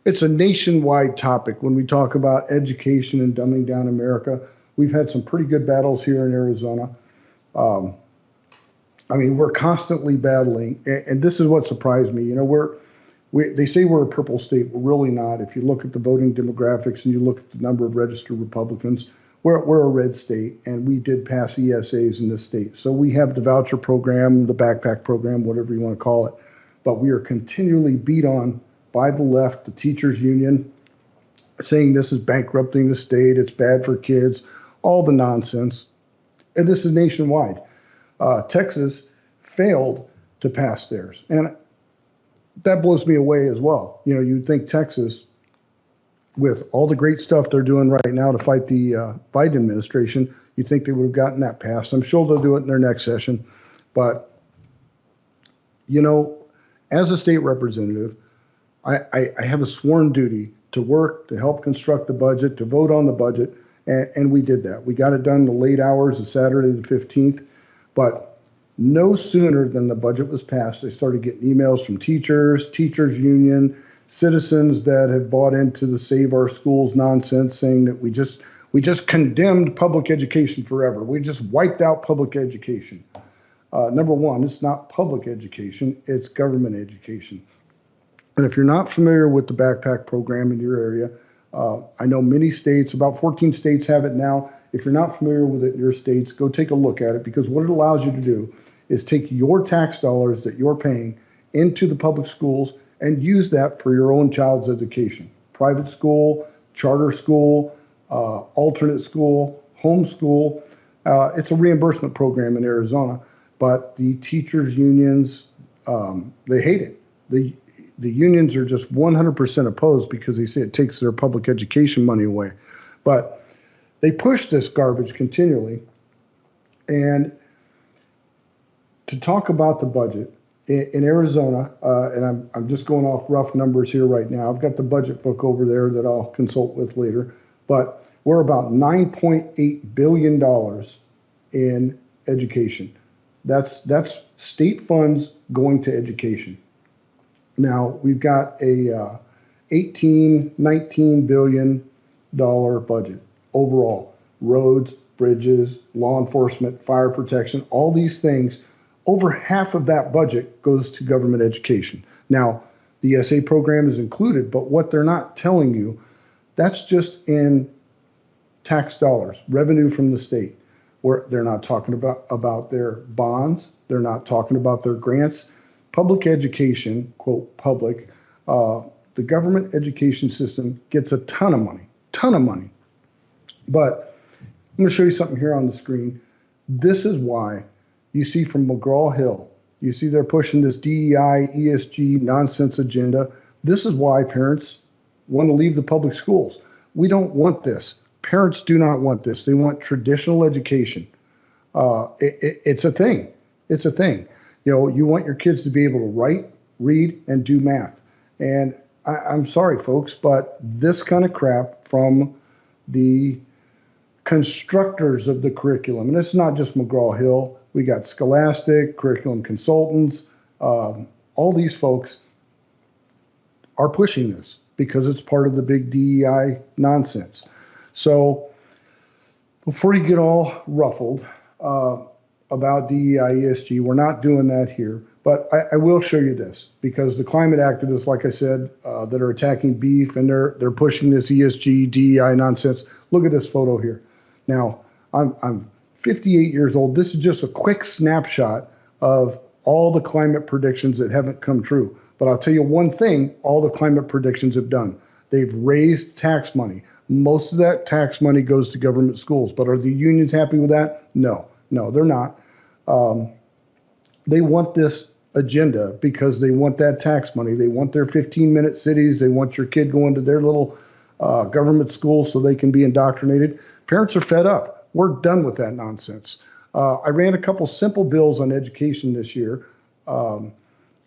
It's a nationwide topic when we talk about education and dumbing down America. We've had some pretty good battles here in Arizona. Um, I mean, we're constantly battling, and this is what surprised me. They say we're a purple state. We're really not. If you look at the voting demographics and you look at the number of registered Republicans, we're a red state, and we did pass ESAs in this state. So we have the voucher program, the backpack program, whatever you want to call it. But we are continually beat on by the left, the teachers union, saying this is bankrupting the state, it's bad for kids, all the nonsense. And this is nationwide. Texas failed to pass theirs. And that blows me away as well. You'd think Texas, with all the great stuff they're doing right now to fight the Biden administration, you'd think they would have gotten that passed. I'm sure they'll do it in their next session. But, as a state representative, I have a sworn duty to work, to help construct the budget, to vote on the budget, and we did that. We got it done in the late hours of Saturday the 15th, but no sooner than the budget was passed, I started getting emails from teachers union, citizens that have bought into the Save Our Schools nonsense, saying that we just condemned public education forever. We just wiped out public education. Number one, it's not public education, it's government education. And if you're not familiar with the backpack program in your area, I know many states, about 14 states have it now. If you're not familiar with it in your states, go take a look at it, because what it allows you to do is take your tax dollars that you're paying into the public schools and use that for your own child's education. Private school, charter school, alternate school, homeschool. It's a reimbursement program in Arizona, but the teachers unions, they hate it. The unions are just 100% opposed because they say it takes their public education money away. But they push this garbage continually. And to talk about the budget in Arizona, and I'm just going off rough numbers here right now. I've got the budget book over there that I'll consult with later. But we're about $9.8 billion in education. That's state funds going to education. Now, we've got a $19 billion budget overall. Roads, bridges, law enforcement, fire protection, all these things. Over half of that budget goes to government education. Now, the ESA program is included, but what they're not telling you, that's just in tax dollars, revenue from the state. Where they're not talking about their bonds. They're not talking about their grants. Public education, quote, public, the government education system gets a ton of money. But I'm going to show you something here on the screen. This is why you see from McGraw-Hill, you see they're pushing this DEI, ESG nonsense agenda. This is why parents want to leave the public schools. We don't want this. Parents do not want this. They want traditional education. It's a thing. It's a thing. You want your kids to be able to write, read, and do math. And I'm sorry, folks, but this kind of crap from the constructors of the curriculum, and it's not just McGraw-Hill. We got Scholastic, curriculum consultants, all these folks are pushing this because it's part of the big DEI nonsense. So before you get all ruffled about DEI, ESG, we're not doing that here. But I will show you this, because the climate activists, like I said, that are attacking beef and they're pushing this ESG, DEI nonsense. Look at this photo here. Now, I'm 58 years old. This is just a quick snapshot of all the climate predictions that haven't come true. But I'll tell you one thing, all the climate predictions have done. They've raised tax money. Most of that tax money goes to government schools. But are the unions happy with that? No, they're not. They want this agenda because they want that tax money. They want their 15-minute cities. They want your kid going to their little government school so they can be indoctrinated. Parents are fed up. We're done with that nonsense. I ran a couple simple bills on education this year,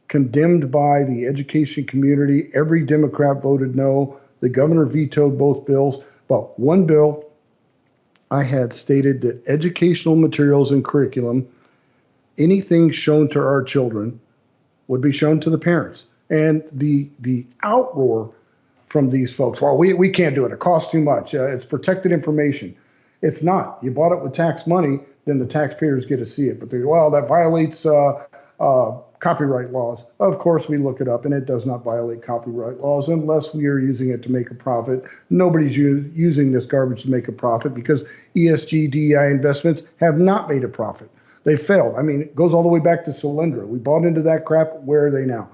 condemned by the education community. Every Democrat voted no. The governor vetoed both bills. But one bill I had stated that educational materials and curriculum, anything shown to our children, would be shown to the parents. And the outroar from these folks. Well, we can't do it. It costs too much. It's protected information. It's not. You bought it with tax money, then the taxpayers get to see it. But they go, well, that violates copyright laws. Of course, we look it up, and it does not violate copyright laws unless we are using it to make a profit. Nobody's using this garbage to make a profit because ESG, DEI investments have not made a profit. They failed. I mean, it goes all the way back to Solyndra. We bought into that crap. Where are they now?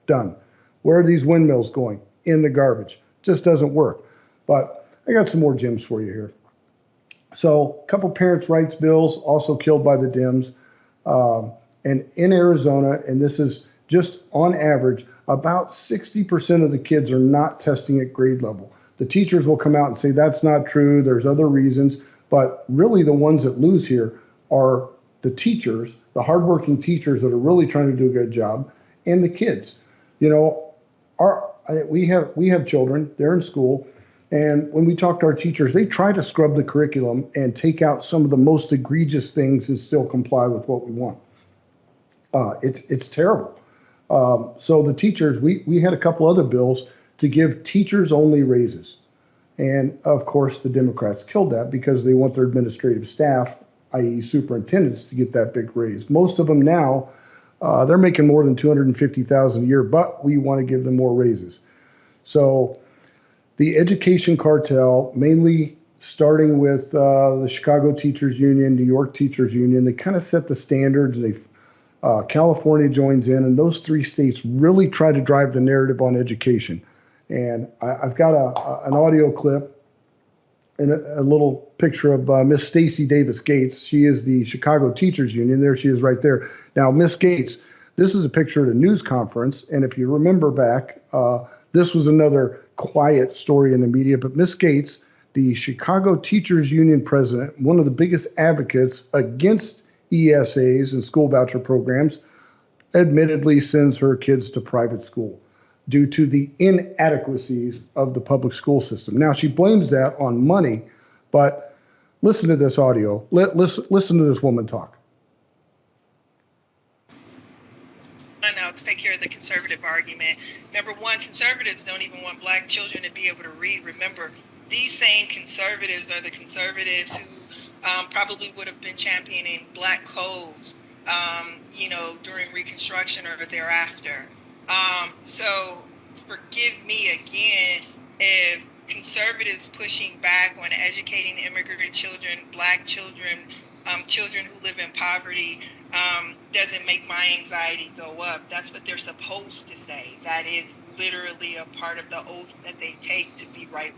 Done. Where are these windmills going? In the garbage. Just doesn't work. But I got some more gems for you here. So a couple parents' rights bills also killed by the Dems. And in Arizona, and this is just on average, about 60% of the kids are not testing at grade level. The teachers will come out and say that's not true. There's other reasons. But really the ones that lose here are the teachers, the hardworking teachers that are really trying to do a good job, and the kids. You know, we have children. They're in school. And when we talk to our teachers, they try to scrub the curriculum and take out some of the most egregious things and still comply with what we want. It's terrible. So the teachers, we had a couple other bills to give teachers only raises. And of course, the Democrats killed that because they want their administrative staff, i.e. superintendents, to get that big raise. Most of them now, they're making more than $250,000 a year, but we want to give them more raises. So the education cartel, mainly starting with the Chicago Teachers Union, New York Teachers Union, they kind of set the standards. California joins in, and those three states really try to drive the narrative on education. And I've got an audio clip and a little picture of Miss Stacey Davis Gates. She is the Chicago Teachers Union. There she is right there. Now, Miss Gates, this is a picture at a news conference. And if you remember back, this was another quiet story in the media. But Miss Gates, the Chicago Teachers Union president, one of the biggest advocates against ESAs and school voucher programs, admittedly sends her kids to private school due to the inadequacies of the public school system. Now, she blames that on money, but listen to this audio. Listen to this woman talk. I'll take care of the conservative argument. Number one, conservatives don't even want black children to be able to read. Remember, these same conservatives are the conservatives who probably would have been championing black codes, during Reconstruction or thereafter. So forgive me again if conservatives pushing back on educating immigrant children, black children, children who live in poverty, doesn't make my anxiety go up. That's what they're supposed to say. That is literally a part of the oath that they take to be right.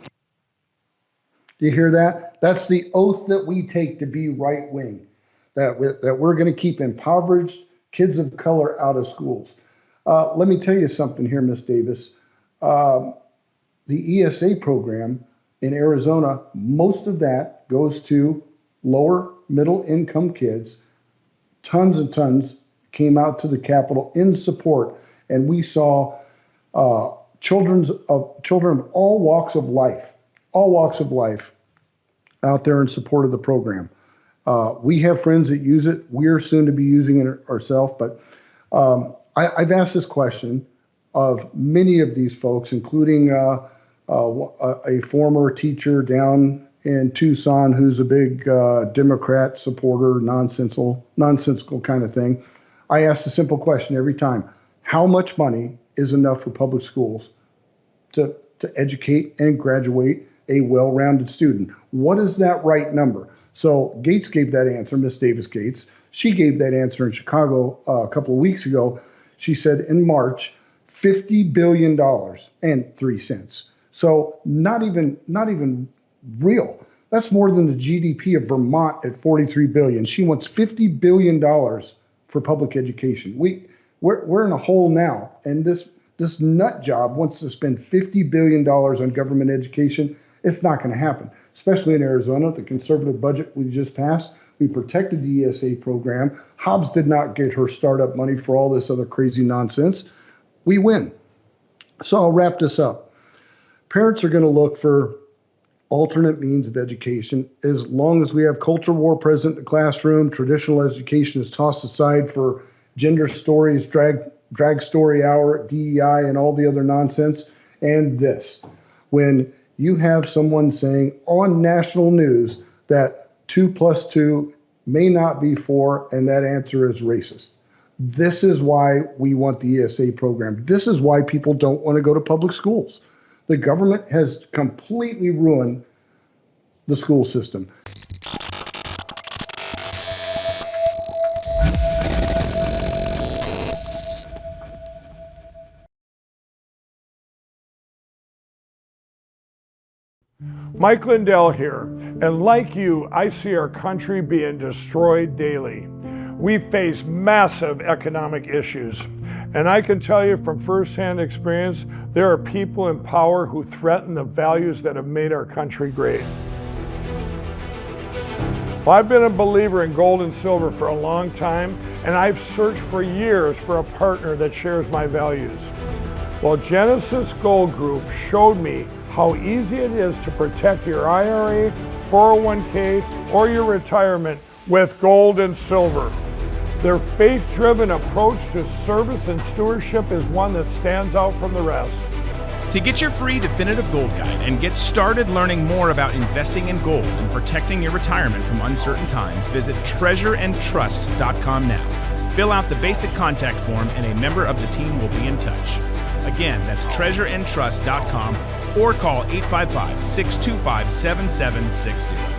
Do you hear that? That's the oath that we take to be right wing, that we're going to keep impoverished kids of color out of schools. Let me tell you something here, Miss Davis. The ESA program in Arizona, most of that goes to lower middle income kids. Tons and tons came out to the Capitol in support, and we saw children of all walks of life out there in support of the program. We have friends that use it. We're soon to be using it ourselves. But I've asked this question of many of these folks, including a former teacher down in Tucson who's a big Democrat supporter, nonsensical kind of thing. I ask a simple question every time. How much money is enough for public schools to educate and graduate a well-rounded student? What is that right number? So Gates gave that answer, Miss Davis Gates. She gave that answer in Chicago a couple of weeks ago. She said in March, $50 billion and 3 cents. So not even real. That's more than the GDP of Vermont at $43 billion. She wants $50 billion for public education. We're in a hole now, and this nut job wants to spend $50 billion on government education. It's not going to happen, especially in Arizona. The conservative budget we just passed, we protected the ESA program. Hobbs did not get her startup money for all this other crazy nonsense. We win. So I'll wrap this up. Parents are going to look for alternate means of education. As long as we have culture war present in the classroom, traditional education is tossed aside for gender stories, drag story hour, DEI, and all the other nonsense. and this. When you have someone saying on national news that 2 + 2 may not be 4 and that answer is racist. This is why we want the ESA program. This is why people don't want to go to public schools. The government has completely ruined the school system. Mike Lindell here, and like you, I see our country being destroyed daily. We face massive economic issues, and I can tell you from firsthand experience, there are people in power who threaten the values that have made our country great. Well, I've been a believer in gold and silver for a long time, and I've searched for years for a partner that shares my values. Well, Genesis Gold Group showed me how easy it is to protect your IRA, 401k, or your retirement with gold and silver. Their faith-driven approach to service and stewardship is one that stands out from the rest. To get your free definitive gold guide and get started learning more about investing in gold and protecting your retirement from uncertain times, visit treasureandtrust.com now. Fill out the basic contact form and a member of the team will be in touch. Again, that's treasureandtrust.com or call 855-625-7760.